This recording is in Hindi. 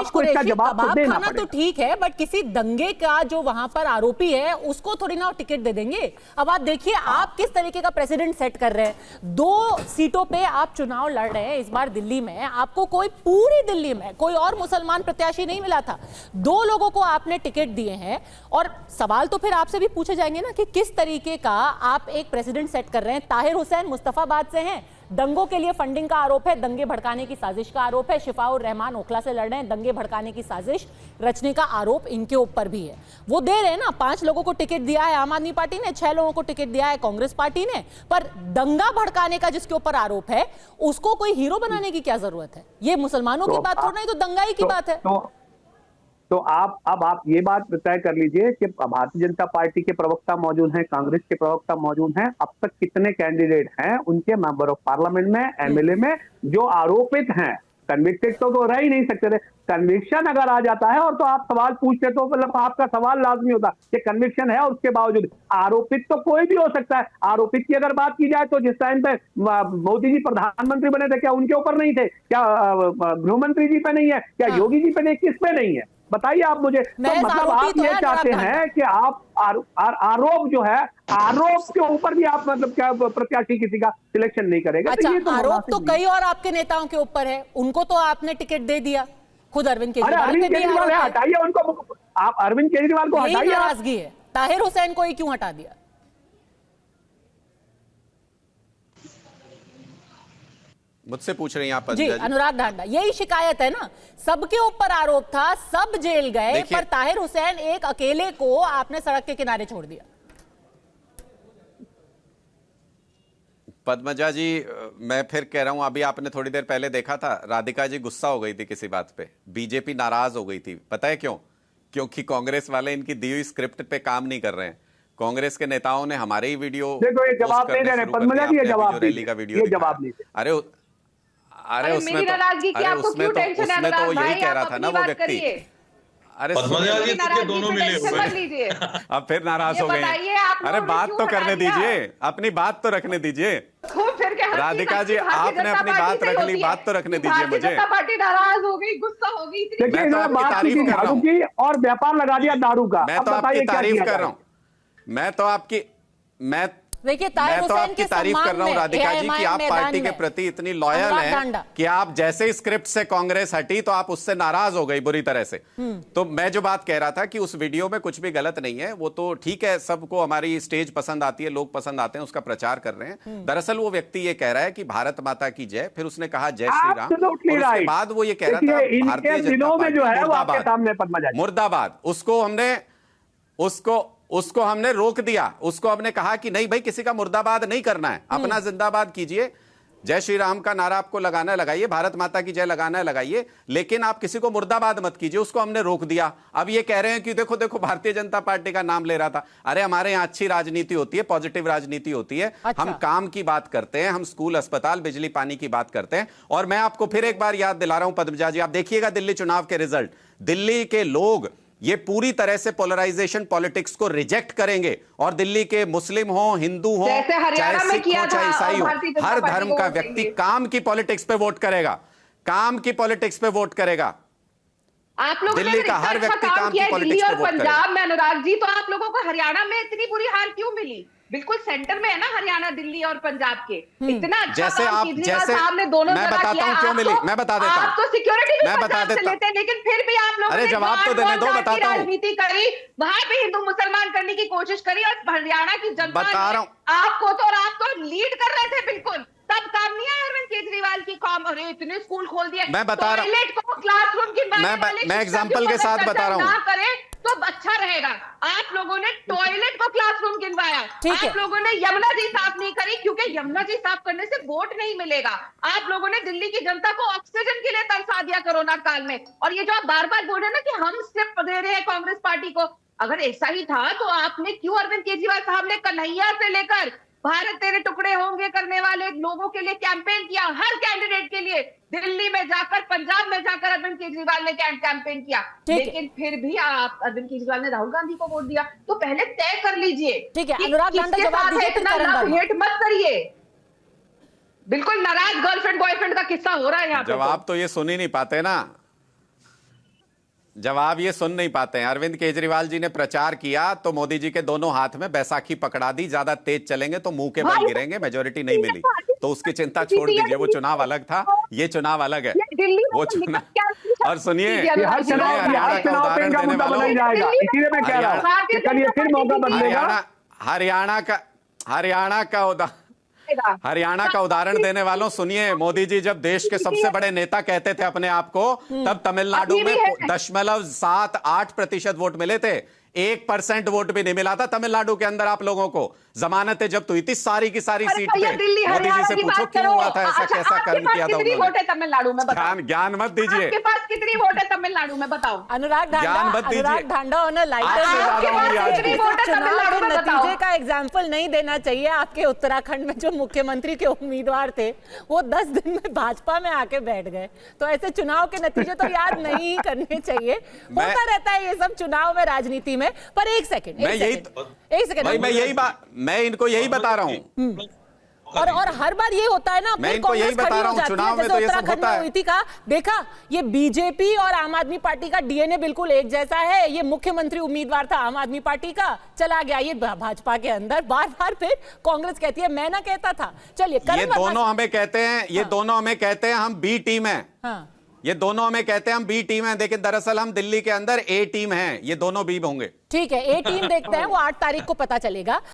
आपको इसका जवाब तो देना खाना तो पड़ेगा। ठीक है, बट किसी दंगे का जो वहां पर आरोपी है उसको थोड़ी ना टिकट दे देंगे। अब आप देखिए आप किस तरीके का प्रेसिडेंट सेट कर रहे हैं। 2 सीटों पे आप चुनाव लड़ रहे हैं इस बार दिल्ली में, आपको कोई पूरी दिल्ली में कोई और मुसलमान प्रत्याशी नहीं मिला था, 2 लोगों को आपने टिकट दिए हैं। और सवाल तो फिर आपसे भी पूछे जाएंगे ना कि किस तरीके का आप एक प्रेसिडेंट सेट कर रहे हैं। ताहिर हुसैन मुस्तफाबाद से हैं, दंगों के लिए फंडिंग का आरोप है, दंगे भड़काने की साजिश का आरोप है। शिफाउर रहमान ओखला से लड़ रहे हैं, दंगे भड़काने की साजिश रचने का आरोप इनके ऊपर भी है। वो दे रहे हैं ना, 5 लोगों को टिकट दिया है आम आदमी पार्टी ने, 6 लोगों को टिकट दिया है कांग्रेस पार्टी ने, पर दंगा भड़काने का जिसके ऊपर आरोप है उसको कोई हीरो बनाने की क्या जरूरत है? ये मुसलमानों की बात थोड़ी ना, तो दंगाई की बात है। तो आप ये बात तय कर लीजिए कि भारतीय जनता पार्टी के प्रवक्ता मौजूद हैं, कांग्रेस के प्रवक्ता मौजूद हैं, अब तक कितने कैंडिडेट हैं उनके मेंबर ऑफ पार्लियामेंट में, एमएलए में जो आरोपित हैं, कन्विक्टेड तो रह ही नहीं सकते थे। कन्विक्शन अगर आ जाता है और तो आप सवाल पूछते तो मतलब आपका सवाल लाजमी होता कि कन्विक्शन है और उसके बावजूद आरोपित तो कोई भी हो सकता है। आरोपित की अगर बात की जाए तो जिस टाइम पे मोदी जी प्रधानमंत्री बने थे क्या उनके ऊपर नहीं थे? क्या गृह मंत्री जी पे नहीं है? क्या योगी जी पे नहीं? किस पे नहीं है बताइए आप मुझे। तो मतलब आप ये चाहते हैं कि आप आरोप जो है, आरोप के ऊपर भी आप मतलब क्या प्रत्याशी किसी का सिलेक्शन नहीं करेगा? अच्छा, तो ये तो आरोप तो कई और आपके नेताओं के ऊपर है, उनको तो आपने टिकट दे दिया। खुद अरविंद केजरीवाल है, हटाइए उनको, आप अरविंद केजरीवाल को हटाइए। नाराजगी है, ताहिर हुसैन को ही क्यों हटा दिया? मुझसे पूछ रही हैं आप जी, अनुराग ढांडा, यही शिकायत है ना, सबके ऊपर आरोप था, सब जेल गए, पर ताहिर हुसैन एक अकेले को आपने सड़क के किनारे छोड़ दिया। पद्मजा जी, मैं फिर कह रहा हूं, अभी आपने थोड़ी देर पहले देखा था राधिका जी गुस्सा हो गई थी किसी बात पे, बीजेपी नाराज हो गई थी। पता है क्यों? क्योंकि कांग्रेस वाले इनकी दी हुई स्क्रिप्ट पे काम नहीं कर रहे हैं। कांग्रेस के नेताओं ने हमारे ही वीडियो देखो, ये जवाब नहीं दे रहे पद्मजा जी, ये जवाब रैली का वीडियो, ये जवाब नहीं। अरे उसमें तो यही कह रहा था ना वो व्यक्ति। अरे दोनों मिले हुए अब फिर नाराज हो गए। अरे बात तो करने दीजिए, अपनी बात तो रखने दीजिए। राधिका जी, आपने अपनी बात रख ली, बात तो रखने दीजिए मुझे। पार्टी नाराज हो गई, गुस्सा हो गई। मैं तो आपकी तारीफ कर रहा हूँ और व्यापार लगा दिया दारू का। मैं तो आपकी तारीफ कर रहा हूँ, मैं तो आपकी तारीफ कर रहा हूं राधिका जी कि आप पार्टी के प्रति इतनी लॉयल हैं कि आप जैसे स्क्रिप्ट से कांग्रेस हटी तो आप उससे नाराज हो गई बुरी तरह से। तो मैं जो बात कह रहा था कि उस वीडियो में कुछ भी गलत नहीं है, वो तो ठीक है, सबको हमारी स्टेज पसंद आती है, लोग पसंद आते हैं, उसका प्रचार कर रहे हैं। दरअसल वो व्यक्ति ये कह रहा है कि भारत माता की जय, फिर उसने कहा जय श्री राम, और उसके बाद वो ये कह रहा था भारतीय जनता पार्टी मुर्दाबाद। उसको हमने रोक दिया, उसको हमने कहा कि नहीं भाई, किसी का मुर्दाबाद नहीं करना है, अपना जिंदाबाद कीजिए, जय श्री राम का नारा आपको लगाना है लगाइए, भारत माता की जय लगाना है लगाइए, लेकिन आप किसी को मुर्दाबाद मत कीजिए। उसको हमने रोक दिया। अब ये कह रहे हैं कि देखो देखो भारतीय जनता पार्टी का नाम ले रहा था। अरे हमारे यहाँ अच्छी राजनीति होती है, पॉजिटिव राजनीति होती है। अच्छा। हम काम की बात करते हैं, हम स्कूल, अस्पताल, बिजली, पानी की बात करते हैं। और मैं आपको फिर एक बार याद दिला रहा हूं पद्मजा जी, आप देखिएगा दिल्ली चुनाव के रिजल्ट, दिल्ली के लोग ये पूरी तरह से पोलराइजेशन पॉलिटिक्स को रिजेक्ट करेंगे, और दिल्ली के मुस्लिम हो, हिंदू हो, चाहे सिख हो, चाहे ईसाई हो, हर धर्म का व्यक्ति काम की पॉलिटिक्स पे वोट करेगा, काम की पॉलिटिक्स पे वोट करेगा। आप लोगों दिल्ली का हर व्यक्ति काम की पॉलिटिक्स पे वोट करेगा। पंजाब में अनुराग जी, तो आप लोगों को हरियाणा में इतनी बुरी हार क्यों मिली? बिल्कुल सेंटर में है ना हरियाणा, दिल्ली और पंजाब के। इतना अच्छा जैसे आप, जैसे दोनों मैं बताता हूं क्यों मिली, मैं बता देता हूं। आप तो सिक्योरिटी भी मैं बता देता हूं, लेकिन फिर भी आप लोगों ने जवाब तो देने दो, बताता हूं। राजनीति करी, वहां पे हिंदू मुसलमान करने की कोशिश करी, और हरियाणा की जनता बता रहा हूं आपको तो, और आप तो लीड कर रहे थे बिल्कुल, तब काम नहीं आया अरविंद केजरीवाल की काम। अरे इतने स्कूल खोल दिए, मैं बता रहा हूं, क्लासरूम की मैं एग्जांपल के साथ बता रहा हूं तो अच्छा रहेगा। आप लोगों ने टॉयलेट को क्लासरूम गिनवाया, आप लोगों ने यमुना जी साफ नहीं करी, क्योंकि यमुना जी साफ करने से वोट नहीं मिलेगा। आप लोगों ने दिल्ली की जनता को ऑक्सीजन के लिए तरसा दिया कोरोना काल में। और ये जो आप बार बार बोल रहे हैं ना कि हम स्टेप दे रहे हैं कांग्रेस पार्टी को, अगर ऐसा ही था तो आपने क्यों अरविंद केजरीवाल साहब ने कन्हैया से लेकर भारत तेरे टुकड़े होंगे करने वाले लोगों के लिए कैंपेन किया, हर कैंडिडेट के लिए दिल्ली में जाकर, पंजाब में जाकर अरविंद केजरीवाल ने कैंपेन किया, लेकिन फिर भी आप अरविंद केजरीवाल ने राहुल गांधी को वोट दिया। तो पहले तय कर लीजिए, ठीक है अनुराग ढांडा, जवाब दीजिए, इतना हेट मत करिए। बिल्कुल नाराज गर्लफ्रेंड बॉयफ्रेंड का किस्सा हो रहा है यहाँ पे। जवाब तो ये सुन ही नहीं पाते ना। जब आप ये सुन नहीं पाते हैं, अरविंद केजरीवाल जी ने प्रचार किया तो मोदी जी के दोनों हाथ में बैसाखी पकड़ा दी, ज्यादा तेज चलेंगे तो मुंह के बल गिरेंगे, मेजोरिटी नहीं मिली, तो उसकी चिंता छोड़ दीजिए, वो चुनाव अलग था, ये चुनाव अलग है, वो चुनाव। और सुनिए, हर चुनाव पे इनका मुद्दा बदल जाएगा, इसीलिए मैं कह रहा हूं कि कल ये फिर मौका बदलेगा। हरियाणा का उदाहरण देने वालों सुनिए, मोदी जी जब देश के सबसे बड़े नेता कहते थे अपने आप को, तब तमिलनाडु में 0.78% वोट मिले थे, 1% वोट भी नहीं मिला था तमिलनाडु के अंदर आप लोगों को। जमानतें जब तो इतनी सारी की सारी सीट पे, मोदी जी से पूछो क्यों हुआ था ऐसा, कैसा कर्म किया था उन्होंने। तमिलनाडु में ज्ञान मत दीजिए, आपके पास कितनी वोट है तमिलनाडु में, बताओ। अनुराग ज्ञान मत दीजिए। अनुराग ढांडा होना नतीजे का एग्जाम्पल नहीं देना चाहिए। आपके उत्तराखंड में जो मुख्यमंत्री के उम्मीदवार थे वो 10 दिन में भाजपा में आके बैठ गए, तो ऐसे चुनाव के नतीजे तो याद नहीं करने चाहिए। होता रहता है ये सब चुनाव में, राजनीति में। पर एक सेकंड मैं इनको यही बता रहा हूं। और हर बार ये होता है ना, मैं इनको यही बता रहा हूं, चुनाव में तो ये सब होता है। का देखा, ये बीजेपी और आम आदमी पार्टी का डीएनए बिल्कुल एक जैसा है। ये मुख्यमंत्री उम्मीदवार था आम आदमी पार्टी का, चला गया ये भाजपा के अंदर, बार बार फिर कांग्रेस कहती है मैं ना कहता था। चलिए, ये दोनों हमें कहते हैं, ये दोनों हमें कहते हैं हम बी टीम है, ये दोनों हमें कहते हैं हम बी टीम है, लेकिन दरअसल हम दिल्ली के अंदर ए टीम हैं, ये दोनों बी होंगे। ठीक है, ए टीम देखते हैं, वो 8 तारीख को पता चलेगा।